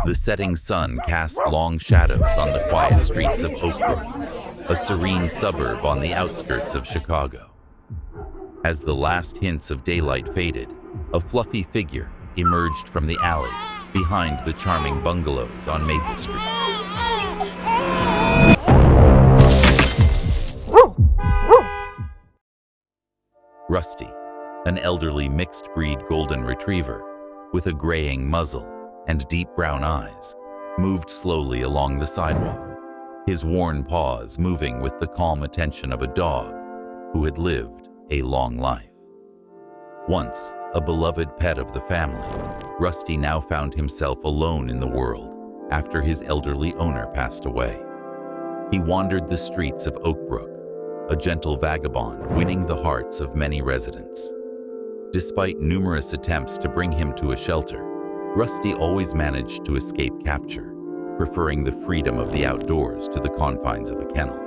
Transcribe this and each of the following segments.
The setting sun cast long shadows on the quiet streets of Oak Brook, a serene suburb on the outskirts of Chicago. As the last hints of daylight faded, a fluffy figure emerged from the alley behind the charming bungalows on Maple Street. Rusty, an elderly mixed-breed golden retriever with a graying muzzle and deep brown eyes, moved slowly along the sidewalk, his worn paws moving with the calm attention of a dog who had lived a long life. Once a beloved pet of the family, Rusty now found himself alone in the world after his elderly owner passed away. He wandered the streets of Oak Brook, a gentle vagabond winning the hearts of many residents. Despite numerous attempts to bring him to a shelter, Rusty always managed to escape capture, preferring the freedom of the outdoors to the confines of a kennel.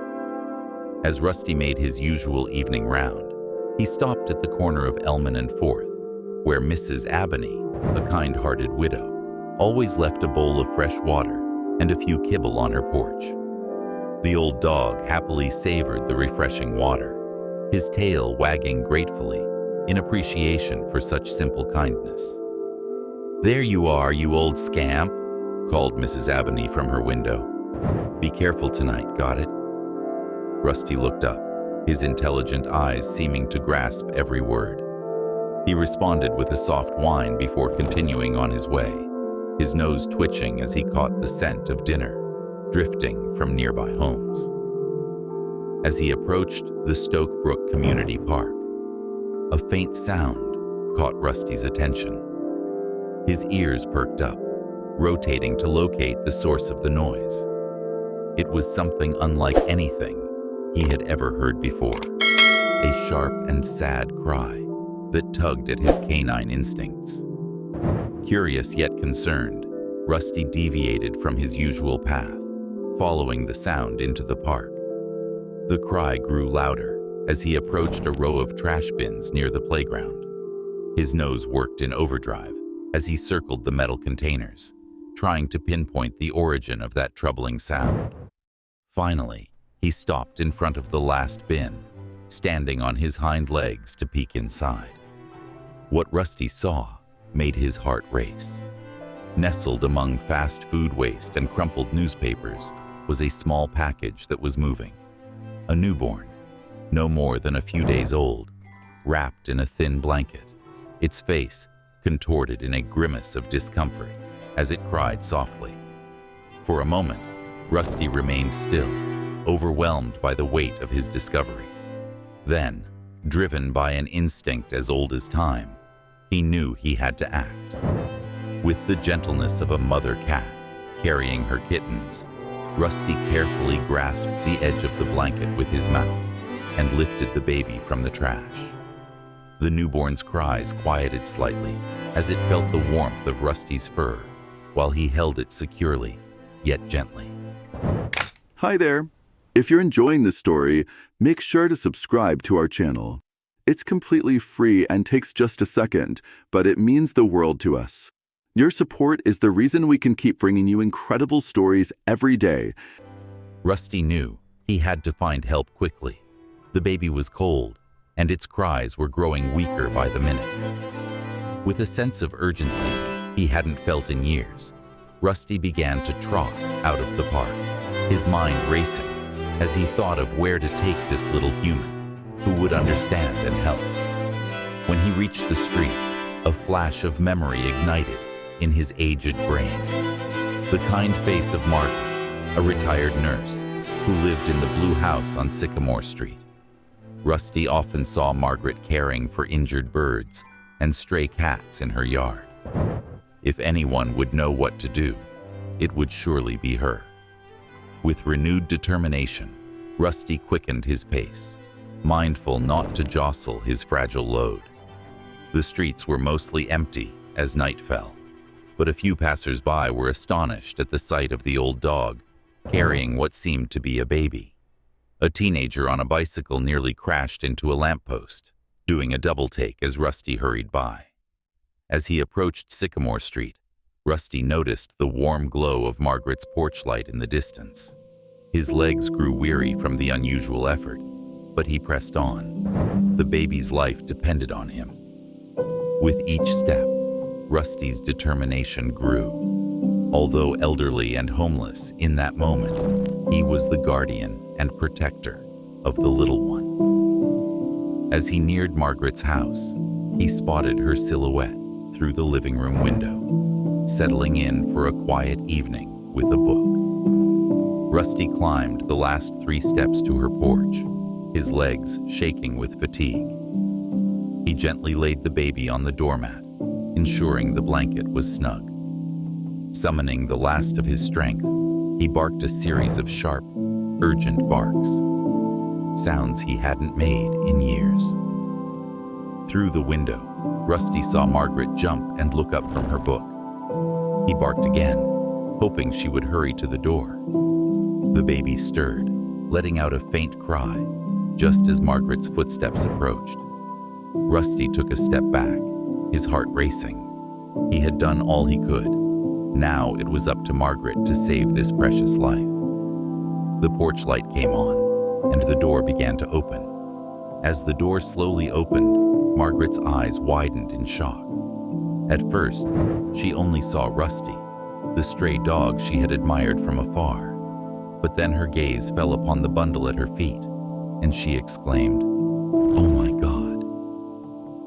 As Rusty made his usual evening round, he stopped at the corner of Elman and 4th, where Mrs. Abney, a kind-hearted widow, always left a bowl of fresh water and a few kibble on her porch. The old dog happily savored the refreshing water, his tail wagging gratefully in appreciation for such simple kindness. "There you are, you old scamp," called Mrs. Abney from her window. "Be careful tonight, got it?" Rusty looked up, his intelligent eyes seeming to grasp every word. He responded with a soft whine before continuing on his way, his nose twitching as he caught the scent of dinner drifting from nearby homes. As he approached the Stoke Brook Community Park, a faint sound caught Rusty's attention. His ears perked up, rotating to locate the source of the noise. It was something unlike anything he had ever heard before, a sharp and sad cry that tugged at his canine instincts. Curious yet concerned, Rusty deviated from his usual path, following the sound into the park. The cry grew louder as he approached a row of trash bins near the playground. His nose worked in overdrive as he circled the metal containers, trying to pinpoint the origin of that troubling sound. Finally, he stopped in front of the last bin, standing on his hind legs to peek inside. What Rusty saw made his heart race. Nestled among fast food waste and crumpled newspapers was a small package that was moving. A newborn, no more than a few days old, wrapped in a thin blanket, its face contorted in a grimace of discomfort as it cried softly. For a moment, Rusty remained still, overwhelmed by the weight of his discovery. Then, driven by an instinct as old as time, he knew he had to act. With the gentleness of a mother cat carrying her kittens, Rusty carefully grasped the edge of the blanket with his mouth and lifted the baby from the trash. The newborn's cries quieted slightly as it felt the warmth of Rusty's fur while he held it securely, yet gently. Hi there. If you're enjoying this story, make sure to subscribe to our channel. It's completely free and takes just a second, but it means the world to us. Your support is the reason we can keep bringing you incredible stories every day. Rusty knew he had to find help quickly. The baby was cold, and its cries were growing weaker by the minute. With a sense of urgency he hadn't felt in years, Rusty began to trot out of the park, his mind racing as he thought of where to take this little human who would understand and help. When he reached the street, a flash of memory ignited in his aged brain. The kind face of Margaret, a retired nurse who lived in the blue house on Sycamore Street. Rusty often saw Margaret caring for injured birds and stray cats in her yard. If anyone would know what to do, it would surely be her. With renewed determination, Rusty quickened his pace, mindful not to jostle his fragile load. The streets were mostly empty as night fell, but a few passers-by were astonished at the sight of the old dog carrying what seemed to be a baby. A teenager on a bicycle nearly crashed into a lamppost, doing a double take as Rusty hurried by. As he approached Sycamore Street, Rusty noticed the warm glow of Margaret's porch light in the distance. His legs grew weary from the unusual effort, but he pressed on. The baby's life depended on him. With each step, Rusty's determination grew. Although elderly and homeless in that moment, he was the guardian and protector of the little one. As he neared Margaret's house, he spotted her silhouette through the living room window, settling in for a quiet evening with a book. Rusty climbed the last 3 steps to her porch, his legs shaking with fatigue. He gently laid the baby on the doormat, ensuring the blanket was snug. Summoning the last of his strength, he barked a series of sharp, urgent barks, sounds he hadn't made in years. Through the window, Rusty saw Margaret jump and look up from her book. He barked again, hoping she would hurry to the door. The baby stirred, letting out a faint cry, just as Margaret's footsteps approached. Rusty took a step back, his heart racing. He had done all he could. Now it was up to Margaret to save this precious life. The porch light came on, and the door began to open. As the door slowly opened, Margaret's eyes widened in shock. At first, she only saw Rusty, the stray dog she had admired from afar. But then her gaze fell upon the bundle at her feet, and she exclaimed, "Oh my God."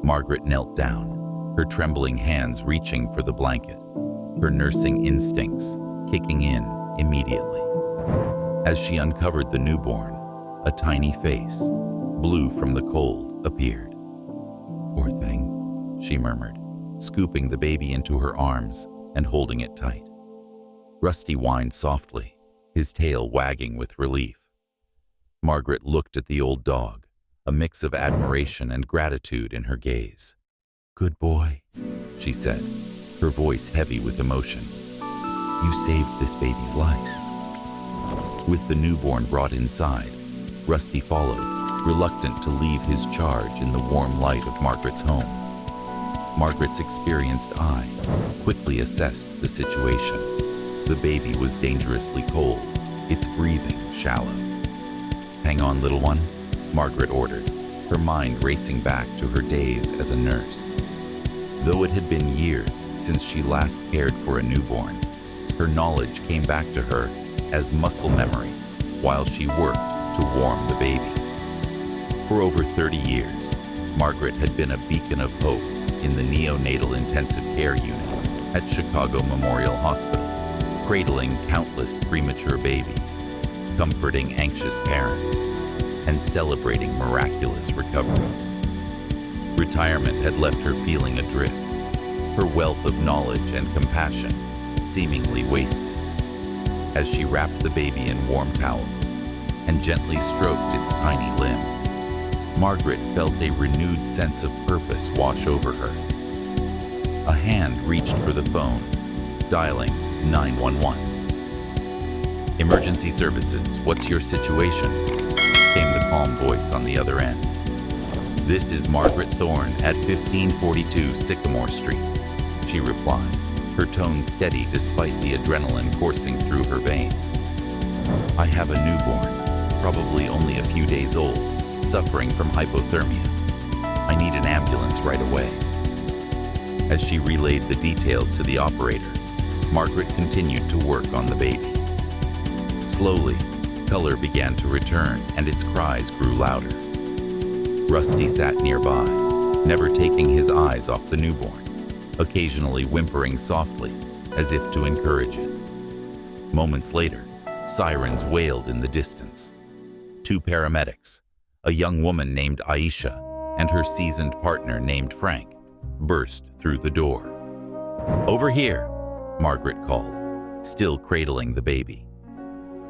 Margaret knelt down, her trembling hands reaching for the blanket, her nursing instincts kicking in immediately. As she uncovered the newborn, a tiny face, blue from the cold, appeared. "Poor thing," she murmured, scooping the baby into her arms and holding it tight. Rusty whined softly, his tail wagging with relief. Margaret looked at the old dog, a mix of admiration and gratitude in her gaze. "Good boy," she said, her voice heavy with emotion. "You saved this baby's life." With the newborn brought inside, Rusty followed, reluctant to leave his charge in the warm light of Margaret's home. Margaret's experienced eye quickly assessed the situation. The baby was dangerously cold, its breathing shallow. "Hang on, little one," Margaret ordered, her mind racing back to her days as a nurse. Though it had been years since she last cared for a newborn, her knowledge came back to her as muscle memory while she worked to warm the baby. For over 30 years, Margaret had been a beacon of hope in the neonatal intensive care unit at Chicago Memorial Hospital, cradling countless premature babies, comforting anxious parents, and celebrating miraculous recoveries. Retirement had left her feeling adrift, her wealth of knowledge and compassion seemingly wasted. As she wrapped the baby in warm towels and gently stroked its tiny limbs, Margaret felt a renewed sense of purpose wash over her. A hand reached for the phone, dialing 911. "Emergency services, what's your situation?" came the calm voice on the other end. "This is Margaret Thorne at 1542 Sycamore Street," she replied, her tone steady despite the adrenaline coursing through her veins. "I have a newborn, probably only a few days old, suffering from hypothermia. I need an ambulance right away." As she relayed the details to the operator, Margaret continued to work on the baby. Slowly, color began to return and its cries grew louder. Rusty sat nearby, never taking his eyes off the newborn, occasionally whimpering softly as if to encourage it. Moments later, sirens wailed in the distance. 2 paramedics, a young woman named Aisha and her seasoned partner named Frank, burst through the door. "Over here," Margaret called, still cradling the baby.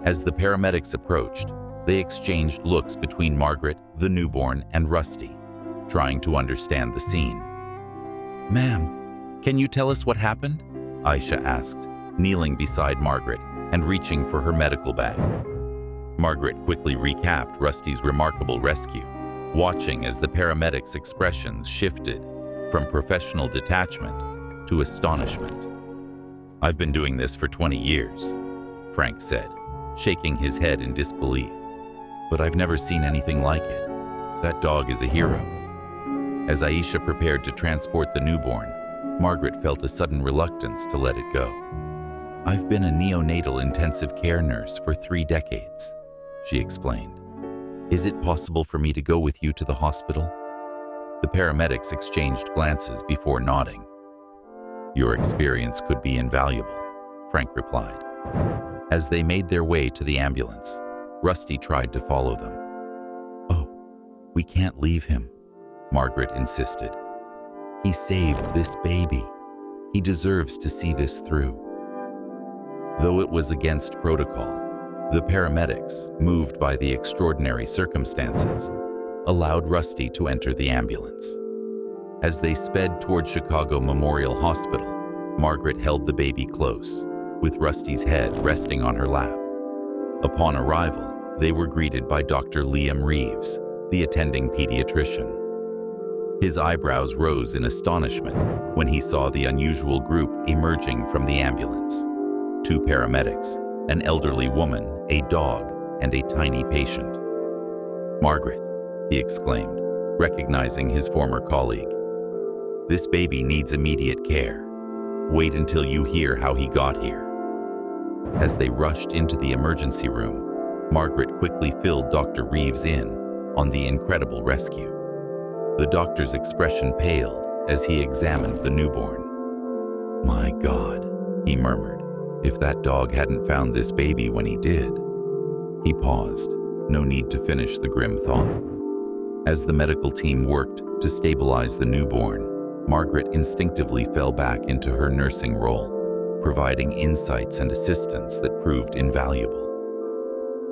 As the paramedics approached, they exchanged looks between Margaret, the newborn, and Rusty, trying to understand the scene. "Ma'am, can you tell us what happened?" Aisha asked, kneeling beside Margaret and reaching for her medical bag. Margaret quickly recapped Rusty's remarkable rescue, watching as the paramedics' expressions shifted from professional detachment to astonishment. "I've been doing this for 20 years, Frank said, shaking his head in disbelief. "But I've never seen anything like it. That dog is a hero." As Aisha prepared to transport the newborn, Margaret felt a sudden reluctance to let it go. "I've been a neonatal intensive care nurse for 3 decades, she explained. "Is it possible for me to go with you to the hospital?" The paramedics exchanged glances before nodding. "Your experience could be invaluable," Frank replied. As they made their way to the ambulance, Rusty tried to follow them. "Oh, we can't leave him," Margaret insisted. "He saved this baby. He deserves to see this through." Though it was against protocol, the paramedics, moved by the extraordinary circumstances, allowed Rusty to enter the ambulance. As they sped toward Chicago Memorial Hospital, Margaret held the baby close, with Rusty's head resting on her lap. Upon arrival, they were greeted by Dr. Liam Reeves, the attending pediatrician. His eyebrows rose in astonishment when he saw the unusual group emerging from the ambulance. 2 paramedics, an elderly woman, a dog, and a tiny patient. "Margaret," he exclaimed, recognizing his former colleague. "This baby needs immediate care. Wait until you hear how he got here." As they rushed into the emergency room, Margaret quickly filled Dr. Reeves in on the incredible rescue. The doctor's expression paled as he examined the newborn. "My God," he murmured, "if that dog hadn't found this baby when he did." He paused, no need to finish the grim thought. As the medical team worked to stabilize the newborn, Margaret instinctively fell back into her nursing role, providing insights and assistance that proved invaluable.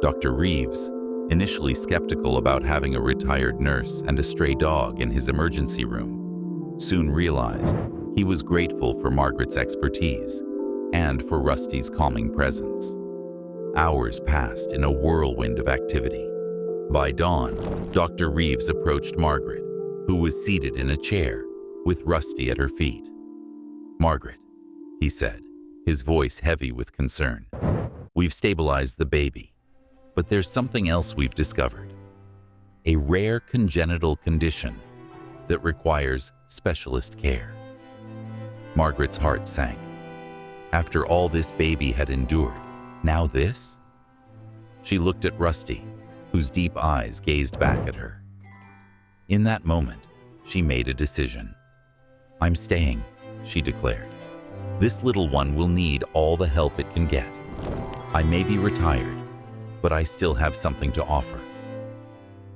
Dr. Reeves, initially skeptical about having a retired nurse and a stray dog in his emergency room, soon realized he was grateful for Margaret's expertise and for Rusty's calming presence. Hours passed in a whirlwind of activity. By dawn, Dr. Reeves approached Margaret, who was seated in a chair with Rusty at her feet. "Margaret," he said, his voice heavy with concern, "we've stabilized the baby, but there's something else we've discovered. A rare congenital condition that requires specialist care." Margaret's heart sank. After all this baby had endured, now this? She looked at Rusty, whose deep eyes gazed back at her. In that moment, she made a decision. "I'm staying," she declared. "This little one will need all the help it can get. I may be retired, but I still have something to offer."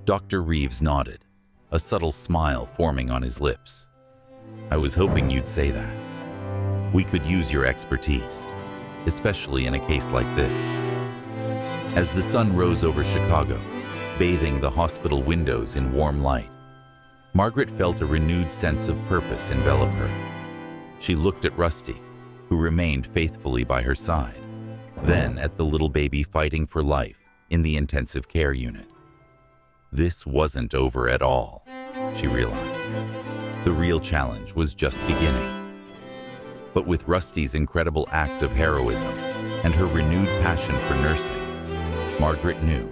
Dr. Reeves nodded, a subtle smile forming on his lips. "I was hoping you'd say that. We could use your expertise, especially in a case like this." As the sun rose over Chicago, bathing the hospital windows in warm light, Margaret felt a renewed sense of purpose envelop her. She looked at Rusty, who remained faithfully by her side, then at the little baby fighting for life in the intensive care unit. This wasn't over at all, she realized. The real challenge was just beginning. But with Rusty's incredible act of heroism and her renewed passion for nursing, Margaret knew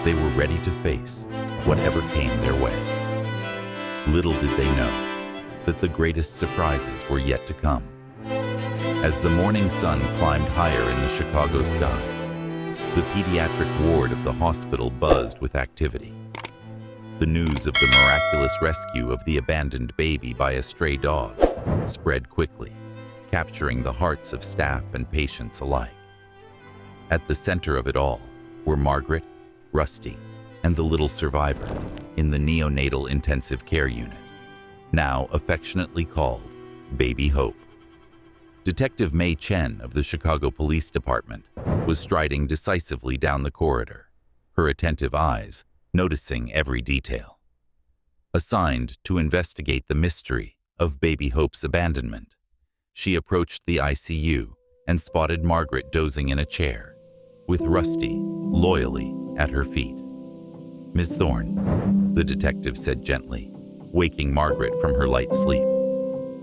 they were ready to face whatever came their way. Little did they know that the greatest surprises were yet to come. As the morning sun climbed higher in the Chicago sky, the pediatric ward of the hospital buzzed with activity. The news of the miraculous rescue of the abandoned baby by a stray dog spread quickly, capturing the hearts of staff and patients alike. At the center of it all were Margaret, Rusty, and the little survivor in the neonatal intensive care unit, now affectionately called Baby Hope. Detective May Chen of the Chicago Police Department was striding decisively down the corridor, her attentive eyes noticing every detail. Assigned to investigate the mystery of Baby Hope's abandonment, she approached the ICU and spotted Margaret dozing in a chair, with Rusty loyally at her feet. "Miss Thorne," the detective said gently, waking Margaret from her light sleep.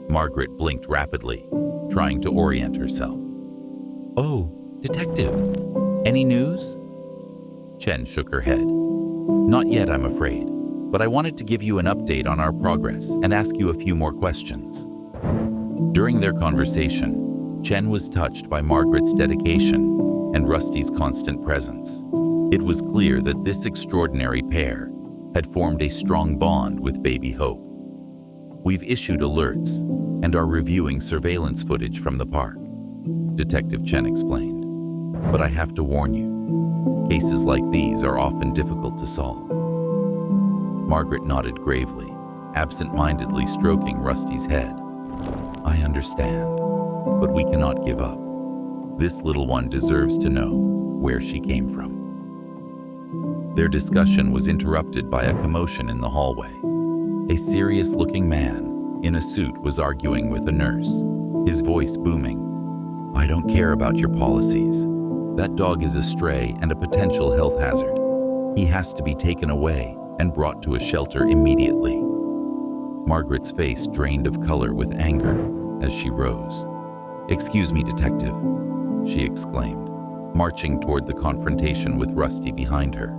Margaret blinked rapidly, trying to orient herself. Oh, detective, any news? Chen shook her head. Not yet, I'm afraid, but I wanted to give you an update on our progress and ask you a few more questions. During their conversation, Chen was touched by Margaret's dedication and Rusty's constant presence. It was clear that this extraordinary pair had formed a strong bond with baby Hope. We've issued alerts and are reviewing surveillance footage from the park, Detective Chen explained. But I have to warn you, cases like these are often difficult to solve. Margaret nodded gravely, absent-mindedly stroking Rusty's head. I understand, but we cannot give up. This little one deserves to know where she came from. Their discussion was interrupted by a commotion in the hallway. A serious-looking man in a suit was arguing with a nurse, his voice booming. I don't care about your policies. That dog is a stray and a potential health hazard. He has to be taken away and brought to a shelter immediately. Margaret's face drained of color with anger as she rose. Excuse me, detective, she exclaimed, marching toward the confrontation with Rusty behind her.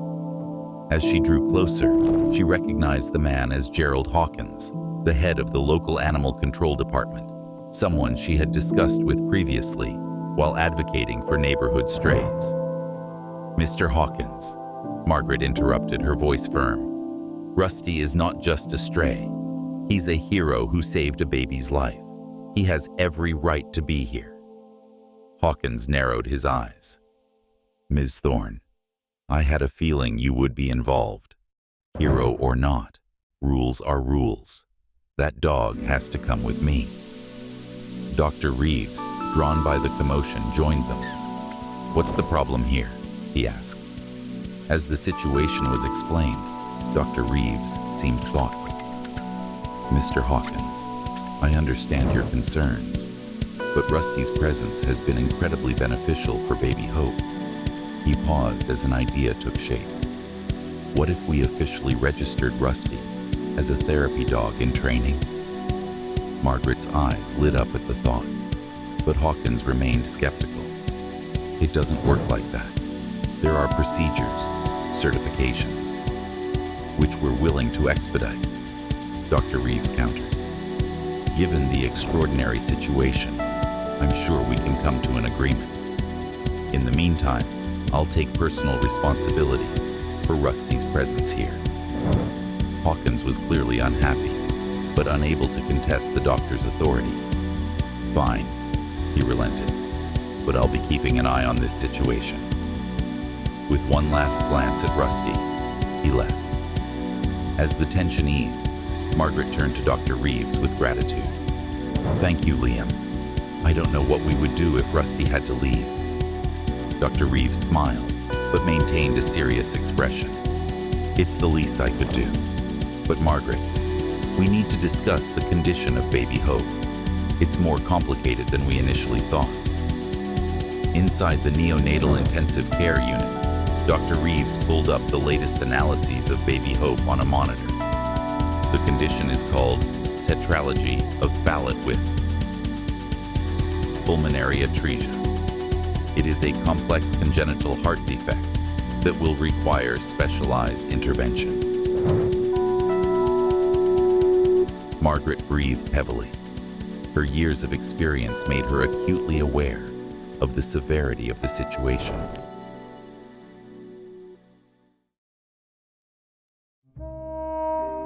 As she drew closer, she recognized the man as Gerald Hawkins, the head of the local animal control department, someone she had discussed with previously while advocating for neighborhood strays. Mr. Hawkins, Margaret interrupted, her voice firm. Rusty is not just a stray. He's a hero who saved a baby's life. He has every right to be here. Hawkins narrowed his eyes. Ms. Thorne, I had a feeling you would be involved. Hero or not, rules are rules. That dog has to come with me. Dr. Reeves, drawn by the commotion, joined them. What's the problem here? He asked. As the situation was explained, Dr. Reeves seemed thoughtful. Mr. Hawkins, I understand your concerns, but Rusty's presence has been incredibly beneficial for baby Hope. He paused as an idea took shape. What if we officially registered Rusty as a therapy dog in training? Margaret's eyes lit up at the thought, but Hawkins remained skeptical. It doesn't work like that. There are procedures, certifications, which we're willing to expedite, Dr. Reeves countered. Given the extraordinary situation, I'm sure we can come to an agreement. In the meantime, I'll take personal responsibility for Rusty's presence here. Hawkins was clearly unhappy, but unable to contest the doctor's authority. Fine, he relented, but I'll be keeping an eye on this situation. With one last glance at Rusty, he left. As the tension eased, Margaret turned to Dr. Reeves with gratitude. Thank you, Liam. I don't know what we would do if Rusty had to leave. Dr. Reeves smiled, but maintained a serious expression. It's the least I could do. But Margaret, we need to discuss the condition of baby Hope. It's more complicated than we initially thought. Inside the neonatal intensive care unit, Dr. Reeves pulled up the latest analyses of baby Hope on a monitor. The condition is called tetralogy of Fallot with pulmonary atresia. It is a complex congenital heart defect that will require specialized intervention. Margaret breathed heavily. Her years of experience made her acutely aware of the severity of the situation.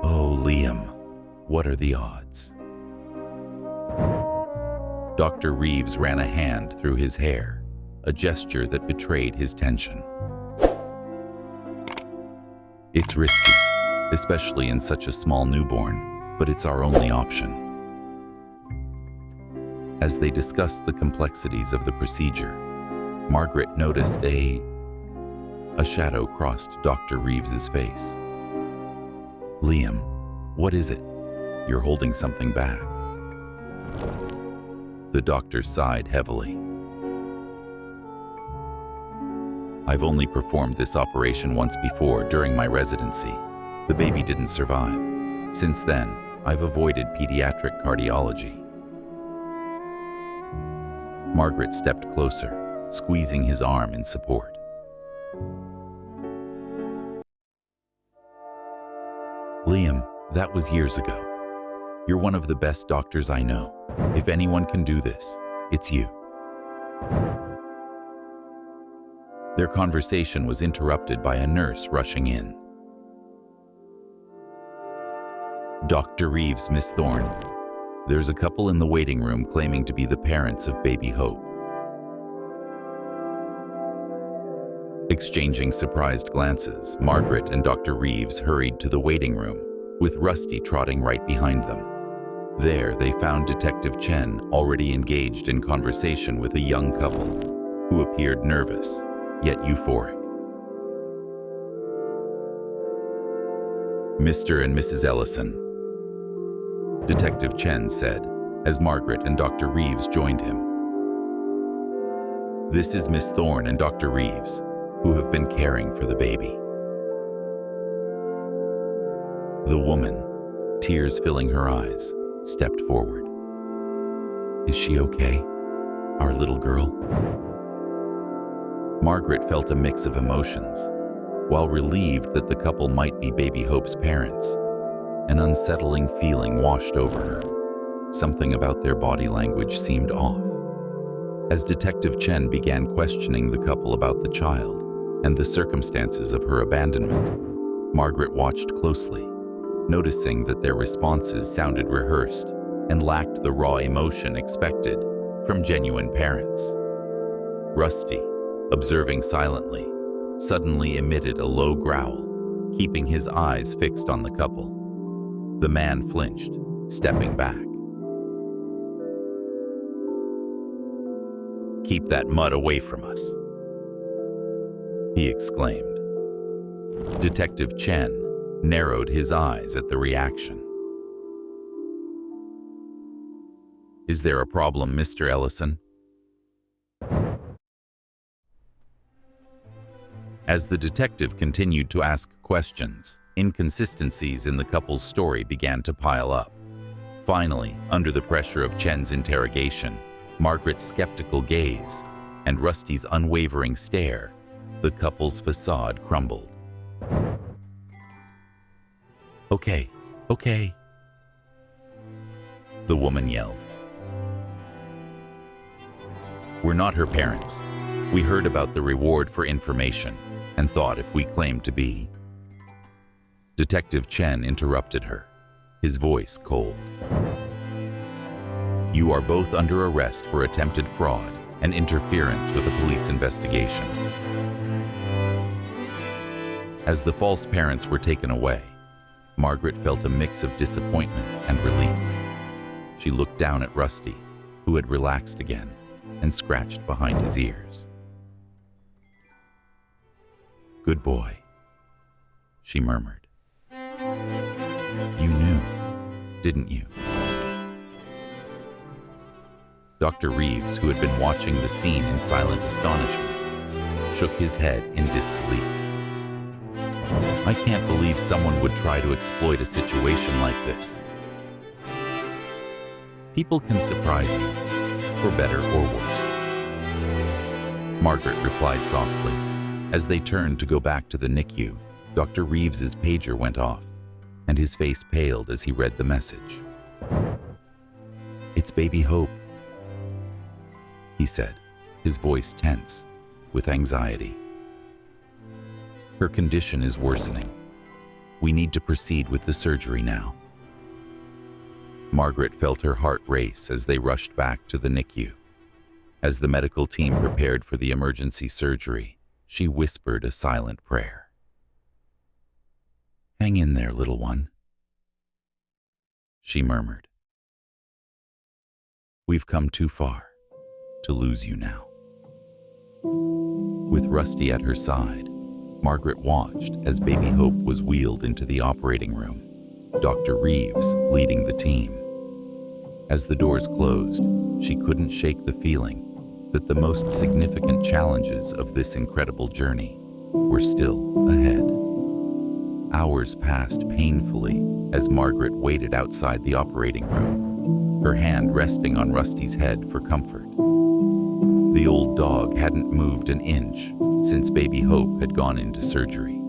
Oh, Liam, what are the odds? Dr. Reeves ran a hand through his hair, a gesture that betrayed his tension. It's risky, especially in such a small newborn, but it's our only option. As they discussed the complexities of the procedure, Margaret noticed a shadow crossed Dr. Reeves's face. Liam, what is it? You're holding something back. The doctor sighed heavily. I've only performed this operation once before during my residency. The baby didn't survive. Since then, I've avoided pediatric cardiology. Margaret stepped closer, squeezing his arm in support. Liam, that was years ago. You're one of the best doctors I know. If anyone can do this, it's you. Their conversation was interrupted by a nurse rushing in. Dr. Reeves, Miss Thorne. There's a couple in the waiting room claiming to be the parents of baby Hope. Exchanging surprised glances, Margaret and Dr. Reeves hurried to the waiting room, with Rusty trotting right behind them. There, they found Detective Chen already engaged in conversation with a young couple who appeared nervous, yet euphoric. Mr. and Mrs. Ellison, Detective Chen said, as Margaret and Dr. Reeves joined him. This is Miss Thorne and Dr. Reeves, who have been caring for the baby. The woman, tears filling her eyes, stepped forward. Is she okay? Our little girl? Margaret felt a mix of emotions. While relieved that the couple might be baby Hope's parents, an unsettling feeling washed over her. Something about their body language seemed off. As Detective Chen began questioning the couple about the child and the circumstances of her abandonment, Margaret watched closely, noticing that their responses sounded rehearsed and lacked the raw emotion expected from genuine parents. Rusty, observing silently, suddenly emitted a low growl, keeping his eyes fixed on the couple. The man flinched, stepping back. Keep that mud away from us, he exclaimed. Detective Chen narrowed his eyes at the reaction. Is there a problem, Mr. Ellison? As the detective continued to ask questions, inconsistencies in the couple's story began to pile up. Finally, under the pressure of Chen's interrogation, Margaret's skeptical gaze, and Rusty's unwavering stare, the couple's facade crumbled. Okay, the woman yelled. We're not her parents. We heard about the reward for information and thought if we claimed to be. Detective Chen interrupted her, his voice cold. You are both under arrest for attempted fraud and interference with a police investigation. As the false parents were taken away, Margaret felt a mix of disappointment and relief. She looked down at Rusty, who had relaxed again and scratched behind his ears. Good boy, she murmured. You knew, didn't you? Dr. Reeves, who had been watching the scene in silent astonishment, shook his head in disbelief. I can't believe someone would try to exploit a situation like this. People can surprise you, for better or worse. Margaret replied softly. As they turned to go back to the NICU, Dr. Reeves's pager went off, and his face paled as he read the message. It's baby Hope, he said, his voice tense with anxiety. Her condition is worsening. We need to proceed with the surgery now. Margaret felt her heart race as they rushed back to the NICU. As the medical team prepared for the emergency surgery, she whispered a silent prayer. Hang in there, little one, she murmured. We've come too far to lose you now. With Rusty at her side, Margaret watched as baby Hope was wheeled into the operating room, Dr. Reeves leading the team. As the doors closed, she couldn't shake the feeling that the most significant challenges of this incredible journey were still ahead. Hours passed painfully as Margaret waited outside the operating room, her hand resting on Rusty's head for comfort. The The old dog hadn't moved an inch since baby Hope had gone into surgery.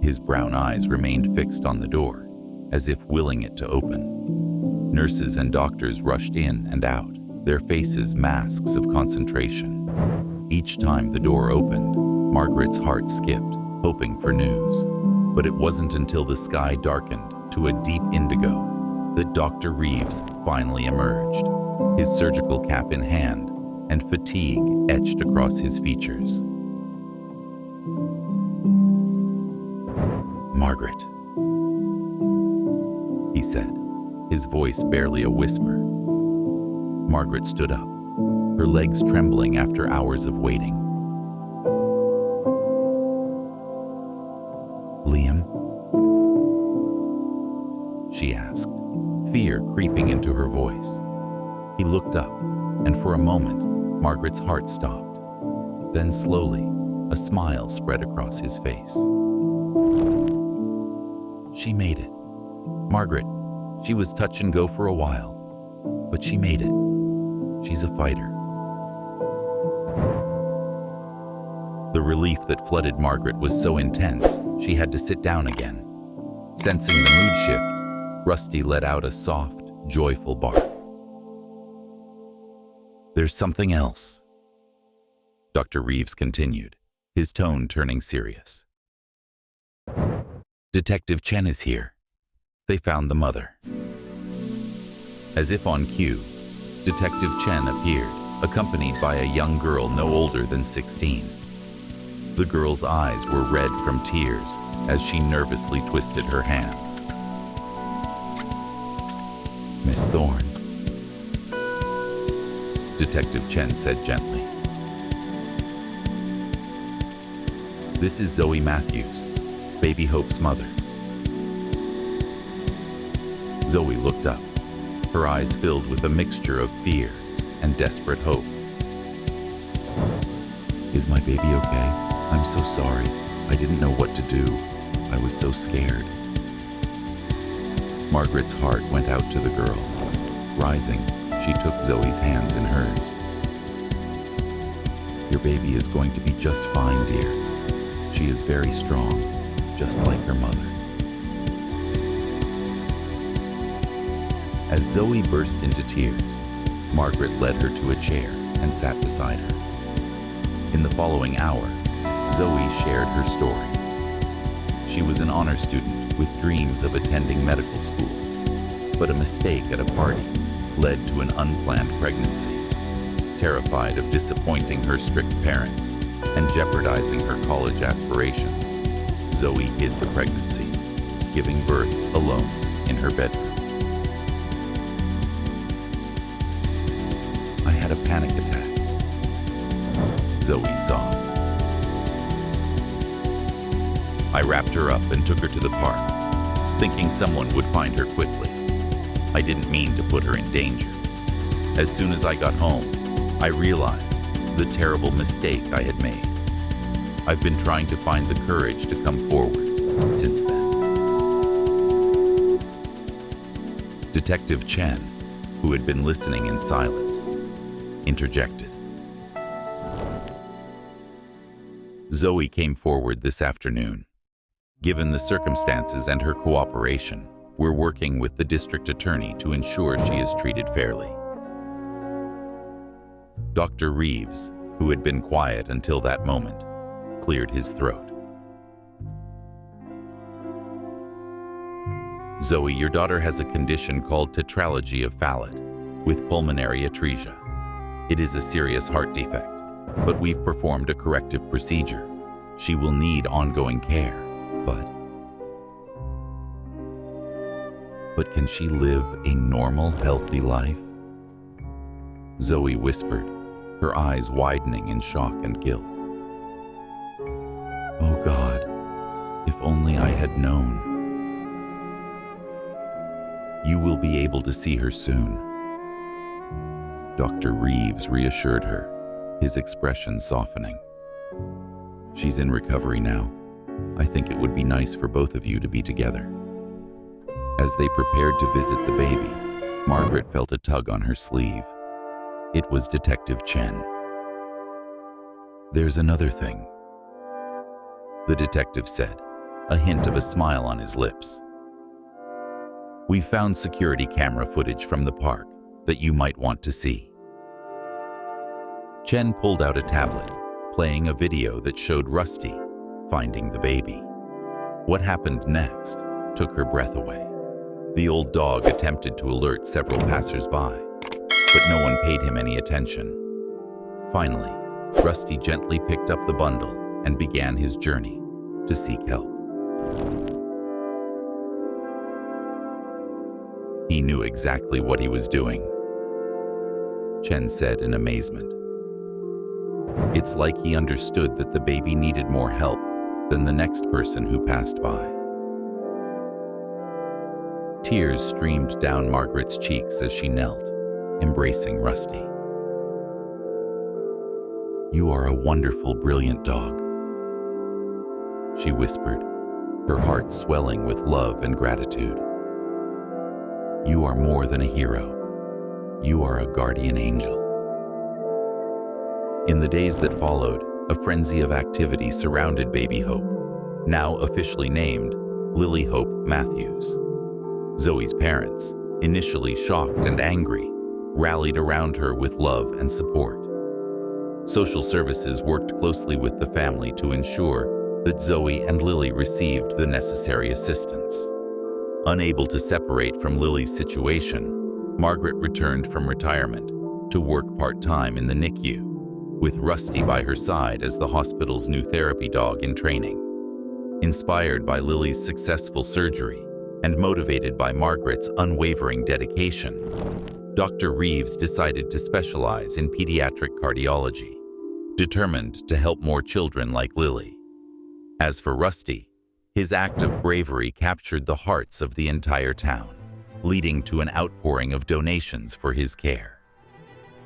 His brown eyes remained fixed on the door, as if willing it to open. Nurses and doctors rushed in and out, their faces masks of concentration. Each time the door opened, Margaret's heart skipped, hoping for news. But it wasn't until the sky darkened to a deep indigo that Dr. Reeves finally emerged, his surgical cap in hand and fatigue etched across his features. "Margaret," he said, his voice barely a whisper. Margaret stood up, her legs trembling after hours of waiting. "Liam?" she asked, fear creeping into her voice. He looked up, and for a moment, Margaret's heart stopped. Then slowly, a smile spread across his face. She made it. Margaret, she was touch and go for a while, but she made it. She's a fighter. The relief that flooded Margaret was so intense, she had to sit down again. Sensing the mood shift, Rusty let out a soft, joyful bark. "There's something else," Dr. Reeves continued, his tone turning serious. "Detective Chen is here. They found the mother." As if on cue, Detective Chen appeared, accompanied by a young girl no older than 16. The girl's eyes were red from tears as she nervously twisted her hands. "Miss Thorne," Detective Chen said gently. "This is Zoe Matthews, baby Hope's mother." Zoe looked up, her eyes filled with a mixture of fear and desperate hope. "Is my baby okay? I'm so sorry. I didn't know what to do. I was so scared." Margaret's heart went out to the girl. Rising, she took Zoe's hands in hers. "Your baby is going to be just fine, dear. She is very strong, just like her mother." As Zoe burst into tears, Margaret led her to a chair and sat beside her. In the following hour, Zoe shared her story. She was an honor student with dreams of attending medical school, but a mistake at a party led to an unplanned pregnancy. Terrified of disappointing her strict parents and jeopardizing her college aspirations, Zoe hid the pregnancy, giving birth alone in her bedroom. "I had a panic attack," Zoe sobbed. "I wrapped her up and took her to the park, thinking someone would find her quickly. I didn't mean to put her in danger. As soon as I got home, I realized the terrible mistake I had made. I've been trying to find the courage to come forward since then." Detective Chen, who had been listening in silence, interjected. "Zoe came forward this afternoon. Given the circumstances and her cooperation, we're working with the district attorney to ensure she is treated fairly." Dr. Reeves, who had been quiet until that moment, cleared his throat. "Zoe, your daughter has a condition called tetralogy of Fallot with pulmonary atresia. It is a serious heart defect, but we've performed a corrective procedure. She will need ongoing care, but can she live a normal, healthy life?" Zoe whispered, her eyes widening in shock and guilt. "Oh God, if only I had known." "You will be able to see her soon," Dr. Reeves reassured her, his expression softening. "She's in recovery now. I think it would be nice for both of you to be together." As they prepared to visit the baby, Margaret felt a tug on her sleeve. It was Detective Chen. "There's another thing," the detective said, a hint of a smile on his lips. "We found security camera footage from the park that you might want to see." Chen pulled out a tablet, playing a video that showed Rusty finding the baby. What happened next took her breath away. The old dog attempted to alert several passers-by, but no one paid him any attention. Finally, Rusty gently picked up the bundle and began his journey to seek help. He knew exactly what he was doing, Chen said in amazement. It's like he understood that the baby needed more help than the next person who passed by. Tears streamed down Margaret's cheeks as she knelt, embracing Rusty. "You are a wonderful, brilliant dog," she whispered, her heart swelling with love and gratitude. "You are more than a hero. You are a guardian angel." In the days that followed, a frenzy of activity surrounded Baby Hope, now officially named Lily Hope Matthews. Zoe's parents, initially shocked and angry, rallied around her with love and support. Social services worked closely with the family to ensure that Zoe and Lily received the necessary assistance. Unable to separate from Lily's situation, Margaret returned from retirement to work part-time in the NICU, with Rusty by her side as the hospital's new therapy dog in training. Inspired by Lily's successful surgery and motivated by Margaret's unwavering dedication, Dr. Reeves decided to specialize in pediatric cardiology, determined to help more children like Lily. As for Rusty, his act of bravery captured the hearts of the entire town, leading to an outpouring of donations for his care.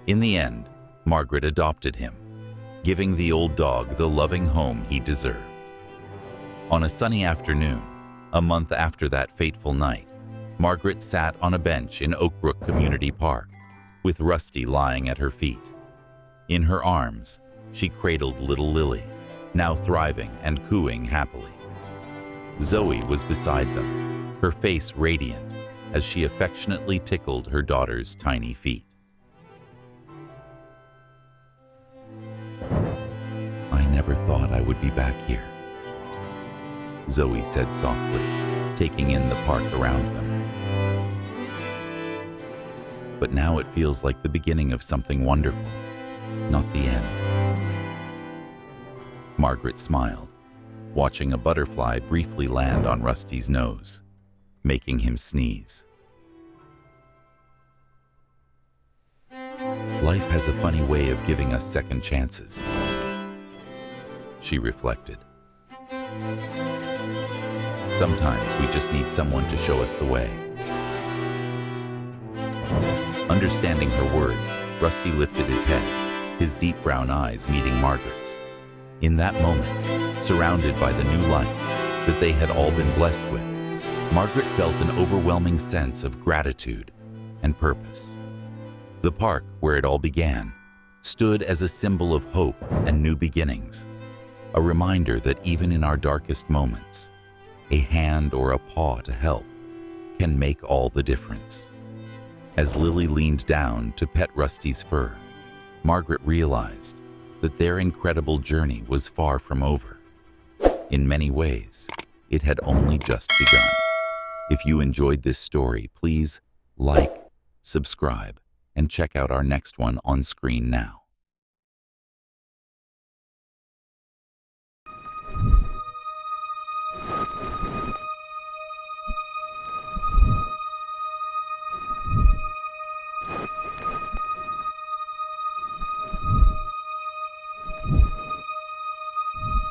In the end, Margaret adopted him, giving the old dog the loving home he deserved. On a sunny afternoon, a month after that fateful night, Margaret sat on a bench in Oakbrook Community Park, with Rusty lying at her feet. In her arms, she cradled little Lily, now thriving and cooing happily. Zoe was beside them, her face radiant, as she affectionately tickled her daughter's tiny feet. "I never thought I would be back here," Zoe said softly, taking in the park around them. "But now it feels like the beginning of something wonderful, not the end." Margaret smiled, watching a butterfly briefly land on Rusty's nose, making him sneeze. "Life has a funny way of giving us second chances," she reflected. "Sometimes we just need someone to show us the way." Understanding her words, Rusty lifted his head, his deep brown eyes meeting Margaret's. In that moment, surrounded by the new life that they had all been blessed with, Margaret felt an overwhelming sense of gratitude and purpose. The park, where it all began, stood as a symbol of hope and new beginnings, a reminder that even in our darkest moments, a hand or a paw to help can make all the difference. As Lily leaned down to pet Rusty's fur, Margaret realized that their incredible journey was far from over. In many ways, it had only just begun. If you enjoyed this story, please like, subscribe, and check out our next one on screen now.